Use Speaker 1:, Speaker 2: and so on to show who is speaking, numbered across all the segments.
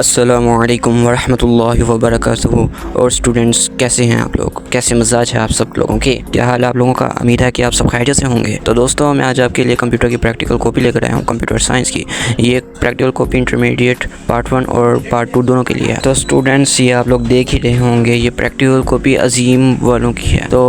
Speaker 1: अस्सलामुअलैकुम वरहमतुल्लाहि वबरकातुहू। और स्टूडेंट्स, कैसे हैं आप लोग? कैसे मिजाज है आप सब लोगों के? क्या हाल है आप लोगों का? उम्मीद है कि आप सब खैरियत से होंगे। तो दोस्तों, मैं आज आपके लिए कंप्यूटर की प्रैक्टिकल कॉपी लेकर आया हूँ, कंप्यूटर साइंस की। ये प्रैक्टिकल कॉपी इंटरमीडिएट पार्ट 1 और पार्ट 2 दोनों के लिए है। तो स्टूडेंट्स, ये आप लोग देख ही रहे होंगे, ये प्रैक्टिकल कॉपी अजीम वालों की है। तो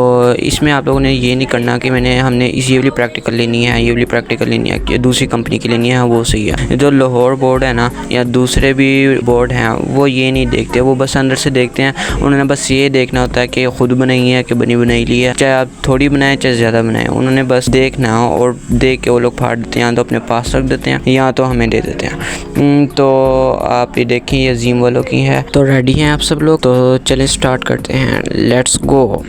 Speaker 1: इसमें आप लोगों ने ये नहीं करना कि हमने ये वाली प्रैक्टिकल लेनी है, ये वाली प्रैक्टिकल लेनी है, कि दूसरी कंपनी की लेनी है, वो सही है। जो लाहौर बोर्ड है ना, या दूसरे भी बोर्ड हैं, वो ये नहीं देखते, वो बस अंदर से देखते हैं। उन्होंने बस ये देखना होता है कि खुद बनाई है कि बनी बनाई ली है, चाहे आप थोड़ी बनाएं चाहे ज़्यादा बनाएं। उन्होंने बस देखना और देख के वो लोग फाड़ देते हैं, तो अपने पास रख देते हैं या तो हमें दे देते हैं। तो आप ये देखें, ये अजीम वालों की है। तो रेडी हैं आप सब लोग? तो चलें स्टार्ट करते हैं, लेट्स गो।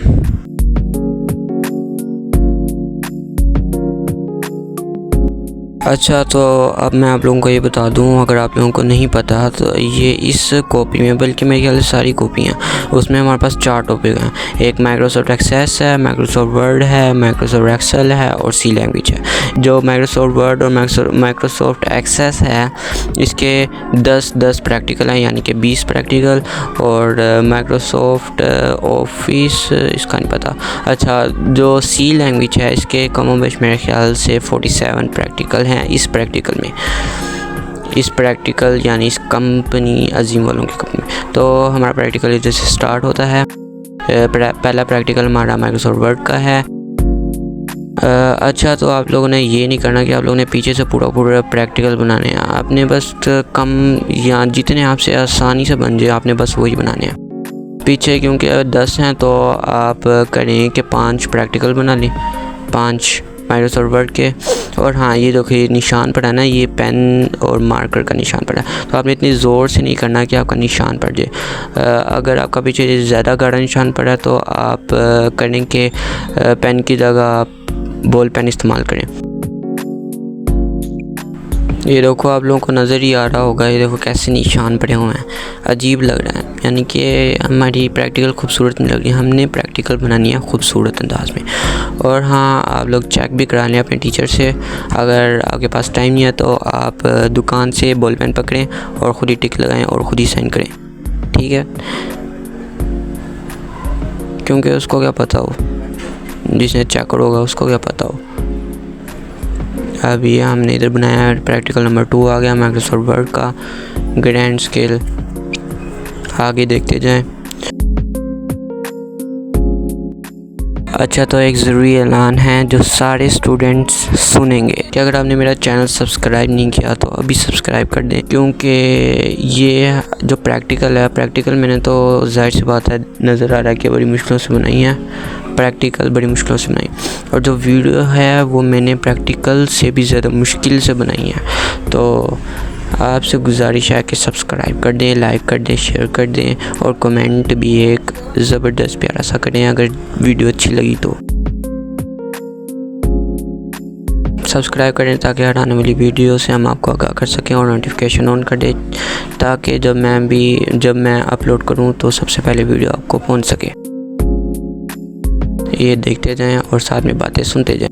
Speaker 1: अच्छा, तो अब मैं आप लोगों को ये बता दूं, अगर आप लोगों को नहीं पता, तो ये इस कॉपी में, बल्कि मेरे ख्याल से सारी कॉपी हैं, उसमें हमारे पास 4 टॉपिक हैं। एक माइक्रोसॉफ्ट एक्सेस है, माइक्रोसॉफ्ट वर्ड है, माइक्रोसॉफ्ट एक्सेल है और सी लैंग्वेज है। जो माइक्रोसॉफ्ट वर्ड और माइक्रोसॉफ्ट एक्सेस है, इसके 10 प्रैक्टिकल हैं, यानी कि 20 प्रैक्टिकल। और माइक्रोसॉफ्ट ऑफिस, इसका नहीं पता। अच्छा, जो सी लैंग्वेज है, इसके कम बेश मेरे ख्याल से 47 प्रैक्टिकल हैं इस प्रैक्टिकल यानी इस कंपनी, अजीम वालों की कंपनी। तो हमारा प्रैक्टिकल इधर से स्टार्ट होता है। पहला प्रैक्टिकल हमारा माइक्रोसॉफ्ट वर्ड का है। अच्छा, तो आप लोगों ने ये नहीं करना कि आप लोगों ने पीछे से पूरा प्रैक्टिकल बनाने हैं। आपने बस कम या जितने आपसे आसानी से बन जाए, आपने बस वही बनाने हैं पीछे, क्योंकि 10 हैं तो आप करें कि 5 प्रैक्टिकल बना लें, 5 माइक्रोसॉफ्ट वर्ड के। और हाँ, ये देखिए निशान पड़ा ना, ये पेन और मार्कर का निशान पड़ा। तो आपने इतनी ज़ोर से नहीं करना कि आपका निशान पड़ जाए। अगर आपका पीछे ज़्यादा गाढ़ा निशान पड़ा तो आप करें कि पेन की जगह आप बॉल पेन इस्तेमाल करें। ये देखो, आप लोगों को नज़र ही आ रहा होगा, ये देखो कैसे निशान पड़े हुए हैं, अजीब लग रहा है। यानी कि हमारी प्रैक्टिकल खूबसूरत नहीं लग रही, हमने प्रैक्टिकल बनानी है खूबसूरत अंदाज में। और हाँ, आप लोग चेक भी करा लें अपने टीचर से। अगर आपके पास टाइम नहीं है तो आप दुकान से बॉल पेन पकड़ें और ख़ुद ही टिक लगाएं और ख़ुद ही साइन करें, ठीक है? क्योंकि उसको क्या पता हो, जिसने चेक होगा उसको क्या पता हो। अभी हमने इधर बनाया प्रैक्टिकल नंबर 2 आ गया माइक्रोसॉफ्ट वर्ड का, ग्रैंड स्केल। आगे देखते जाएं। अच्छा, तो एक ज़रूरी ऐलान है जो सारे स्टूडेंट्स सुनेंगे, कि अगर आपने मेरा चैनल सब्सक्राइब नहीं किया तो अभी सब्सक्राइब कर दें। क्योंकि ये जो प्रैक्टिकल है, प्रैक्टिकल मैंने तो जाहिर सी बात है नज़र आ रहा है कि बड़ी मुश्किलों से बनाई है, प्रैक्टिकल बड़ी मुश्किलों से बनाई। और जो वीडियो है वो मैंने प्रैक्टिकल से भी ज़्यादा मुश्किल से बनाई है। तो आपसे गुजारिश है कि सब्सक्राइब कर दें, लाइक कर दें, शेयर कर दें और कमेंट भी एक ज़बरदस्त प्यारा सा करें अगर वीडियो अच्छी लगी तो। सब्सक्राइब करें ताकि हर आने वाली वीडियो से हम आपको आगाह कर सकें, और नोटिफिकेशन ऑन कर दें ताकि जब मैं अपलोड करूं तो सबसे पहले वीडियो आपको पहुंच सके। ये देखते जाएं और साथ में बातें सुनते जाएं।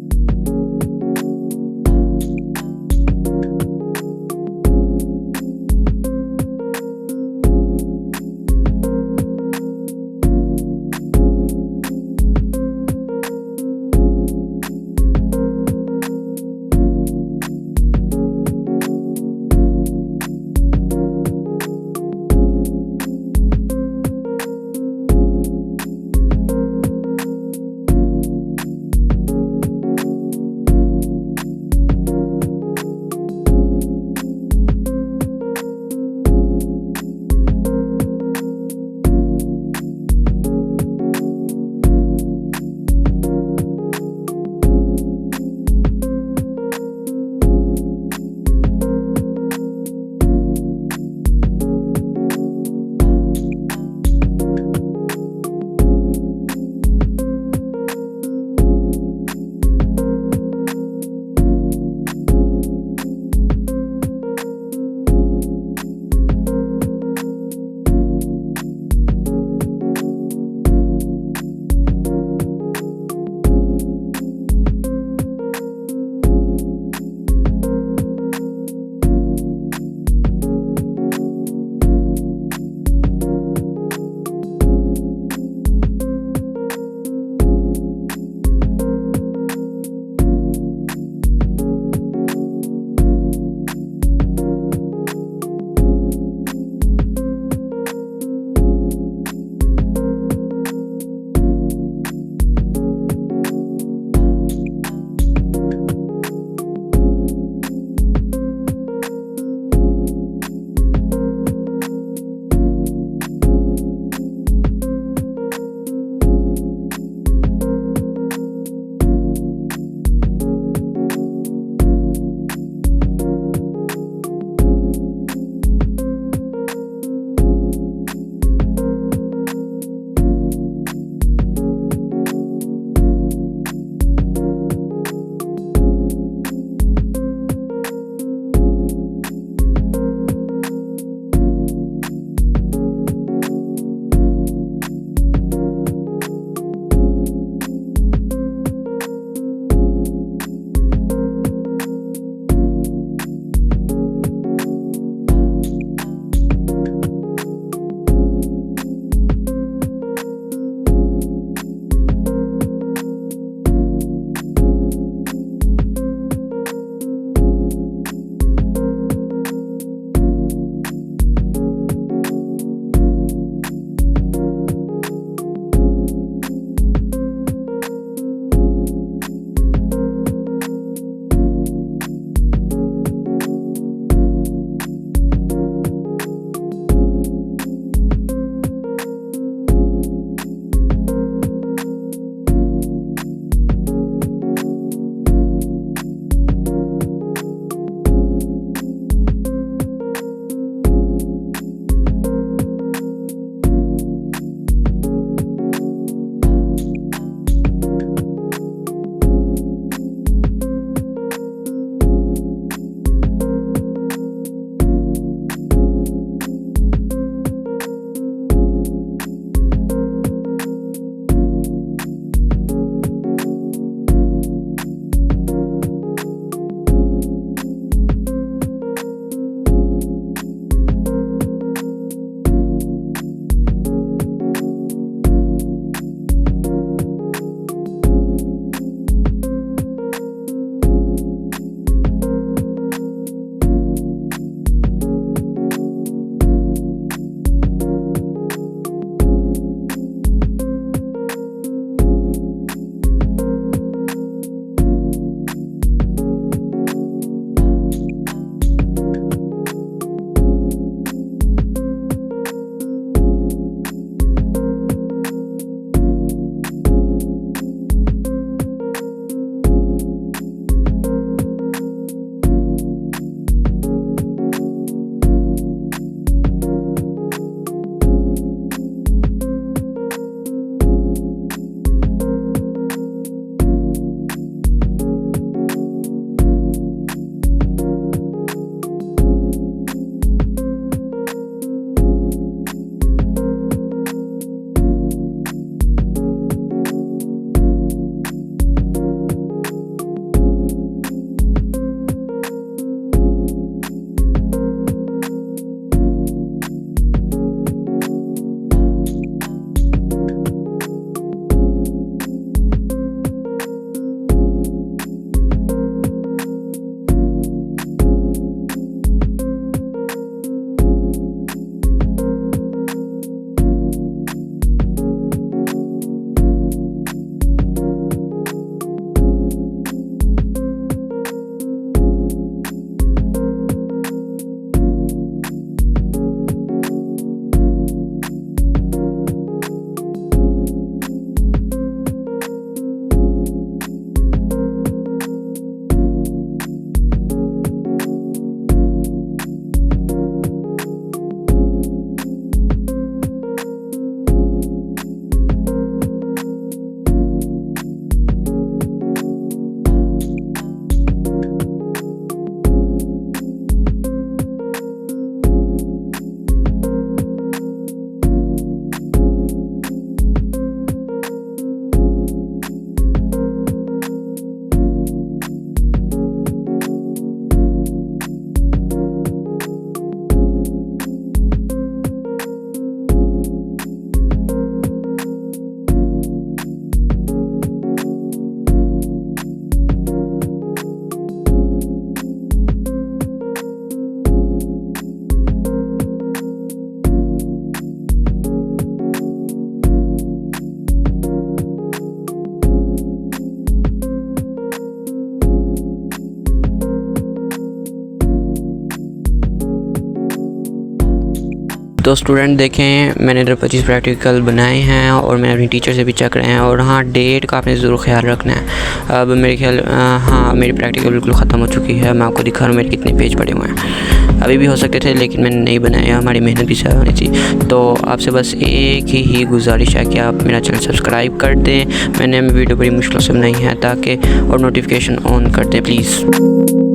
Speaker 1: तो स्टूडेंट देखें, मैंने इधर 25 प्रैक्टिकल बनाए हैं और मैंने अपनी टीचर से भी चेक रहे हैं। और हाँ, डेट का आपने ज़रूर ख्याल रखना है। अब मेरे ख्याल हाँ, मेरी प्रैक्टिकल बिल्कुल ख़त्म हो चुकी है। मैं आपको दिखा रहा हूँ मेरे कितने पेज पड़े हुए हैं। अभी भी हो सकते थे लेकिन मैंने नहीं बनाया, हमारी मेहनत भी ज़्यादा होनी थी। तो आपसे बस एक ही गुजारिश है कि आप मेरा चैनल सब्सक्राइब कर दें। मैंने वीडियो बड़ी मुश्किल से बनाई है ताकि और नोटिफिकेशन ऑन कर दें प्लीज़।